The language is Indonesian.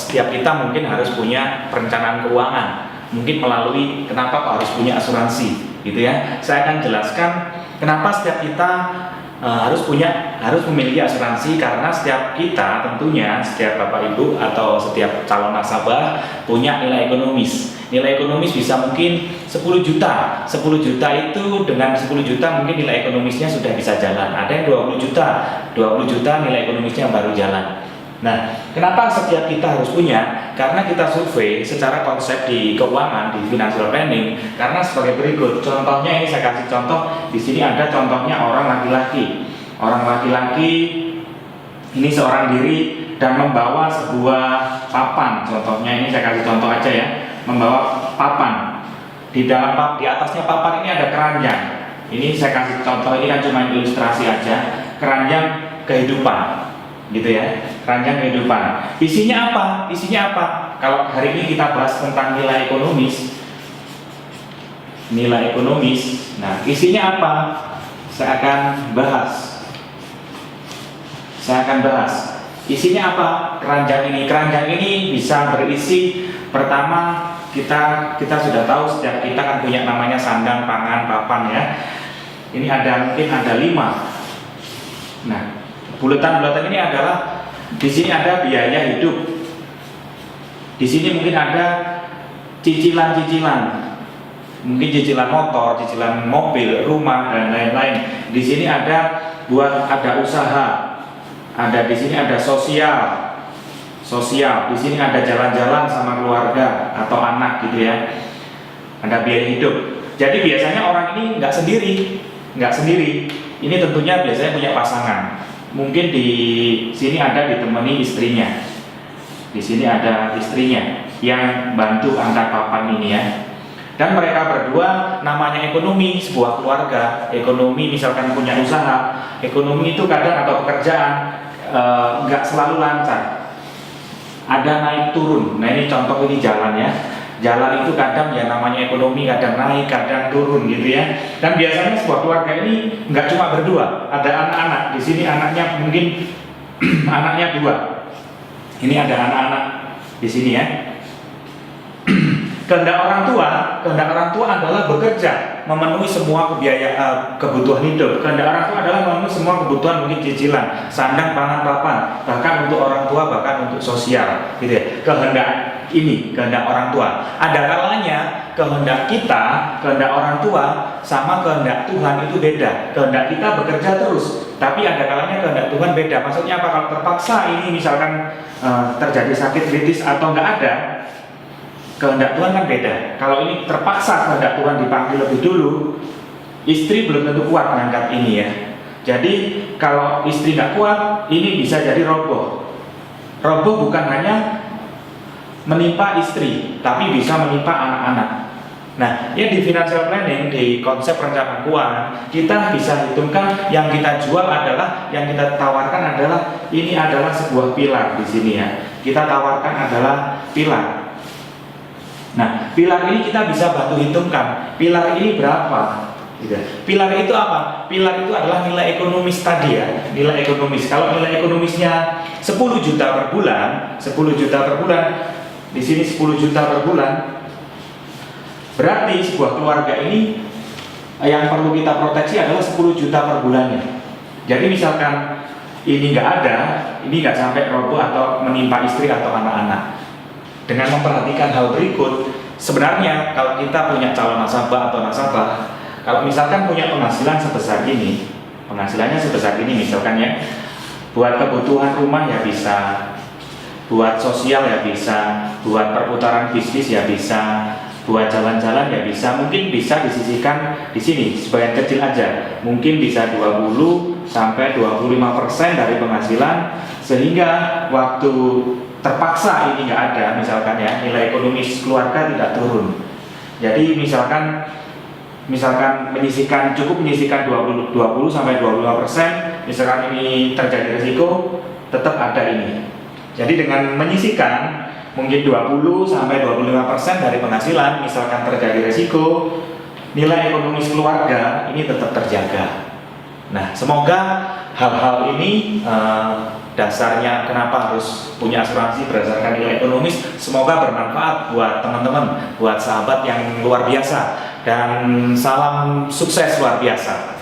setiap kita mungkin harus punya perencanaan keuangan, mungkin melalui kenapa kok harus punya asuransi, gitu ya. Saya akan jelaskan kenapa setiap kita harus memiliki asuransi, karena setiap kita tentunya, setiap Bapak Ibu atau setiap calon nasabah punya nilai ekonomis. Nilai ekonomis bisa mungkin 10 juta. 10 juta itu dengan 10 juta mungkin nilai ekonomisnya sudah bisa jalan. Ada yang 20 juta. 20 juta nilai ekonomisnya baru jalan. Nah, kenapa setiap kita harus punya? Karena kita survei secara konsep di keuangan, di financial planning. Karena sebagai berikut, contohnya ini saya kasih contoh. Di sini ada contohnya orang laki-laki. Orang laki-laki ini seorang diri dan membawa sebuah papan. Contohnya ini saya kasih contoh aja ya, membawa papan. Di atasnya papan ini ada keranjang. Ini saya kasih contoh, ini kan cuma ilustrasi aja. Keranjang kehidupan. Gitu ya, keranjang kehidupan. Isinya apa? Isinya apa? Kalau hari ini kita bahas tentang nilai ekonomis, nilai ekonomis. Nah, isinya apa? Saya akan bahas. Isinya apa? Keranjang ini bisa berisi, pertama kita sudah tahu setiap kita kan punya namanya sandang, pangan, papan ya. Ini mungkin ada 5. Nah, bulatan-bulatan ini adalah, di sini ada biaya hidup, di sini mungkin ada cicilan-cicilan, mungkin cicilan motor, cicilan mobil, rumah dan lain-lain. Di sini ada usaha, di sini ada sosial, di sini ada jalan-jalan sama keluarga atau anak gitu ya. Ada biaya hidup. Jadi biasanya orang ini nggak sendiri. Ini tentunya biasanya punya pasangan. Mungkin di sini ada ditemani istrinya. Di sini ada istrinya yang bantu angkat papan ini ya. Dan mereka berdua namanya ekonomi sebuah keluarga. Ekonomi misalkan punya usaha. Ekonomi itu kadang atau pekerjaan nggak selalu lancar. Ada naik turun. Nah ini contoh, ini jalan ya. Jalan itu kadang ya namanya ekonomi, kadang naik, kadang turun gitu ya. Dan biasanya sebuah keluarga ini nggak cuma berdua, ada anak-anak. Di sini anaknya mungkin anaknya 2. Ini ada anak-anak di sini ya. Kehendak orang tua adalah bekerja, memenuhi semua kebutuhan hidup. Kehendak orang tua adalah memenuhi semua kebutuhan, mungkin cicilan, sandang, pangan, papan, bahkan untuk orang tua, bahkan untuk sosial, gitu ya. Kehendak orang tua. Ada kalanya kehendak orang tua sama kehendak Tuhan itu beda. Kehendak kita bekerja terus, tapi ada kalanya kehendak Tuhan beda. Maksudnya apa? Kalau terpaksa ini misalkan terjadi sakit kritis atau nggak ada, kehendak Tuhan kan beda. Kalau ini terpaksa kehendak Tuhan dipanggil lebih dulu, istri belum tentu kuat mengangkat ini ya. Jadi kalau istri nggak kuat, ini bisa jadi roboh. Roboh bukan hanya menimpa istri, tapi bisa menimpa anak-anak. Nah, ya di financial planning, di konsep perencanaan keuangan, kita bisa hitungkan yang kita jual adalah, yang kita tawarkan adalah, ini adalah sebuah pilar di sini ya. Kita tawarkan adalah pilar. Nah, pilar ini kita bisa bantu hitungkan. Pilar ini berapa? Pilar itu apa? Pilar itu adalah nilai ekonomis tadi ya. Nilai ekonomis. Kalau nilai ekonomisnya 10 juta per bulan, 10 juta per bulan, di sini 10 juta per bulan, berarti sebuah keluarga ini yang perlu kita proteksi adalah 10 juta per bulannya. Jadi misalkan ini nggak ada, ini nggak sampai roboh atau menimpa istri atau anak-anak. Dengan memperhatikan hal berikut, sebenarnya kalau kita punya calon nasabah atau nasabah, kalau misalkan punya penghasilan sebesar ini, penghasilannya sebesar ini misalkan ya, buat kebutuhan rumah ya bisa, buat sosial ya bisa, buat perputaran bisnis ya bisa, buat jalan-jalan ya bisa, mungkin bisa disisihkan di sini sebagian kecil aja, mungkin bisa 20 sampai 25% dari penghasilan, sehingga waktu terpaksa ini nggak ada misalkan ya, nilai ekonomis keluarga tidak turun. Jadi misalkan cukup menyisihkan 20 sampai 25%, misalkan ini terjadi risiko, tetap ada ini. Jadi dengan menyisihkan mungkin 20 sampai 25% dari penghasilan, misalkan terjadi risiko, nilai ekonomis keluarga ini tetap terjaga. Nah, semoga hal-hal ini dasarnya kenapa harus punya asuransi berdasarkan nilai ekonomis, semoga bermanfaat buat teman-teman, buat sahabat yang luar biasa, dan salam sukses luar biasa.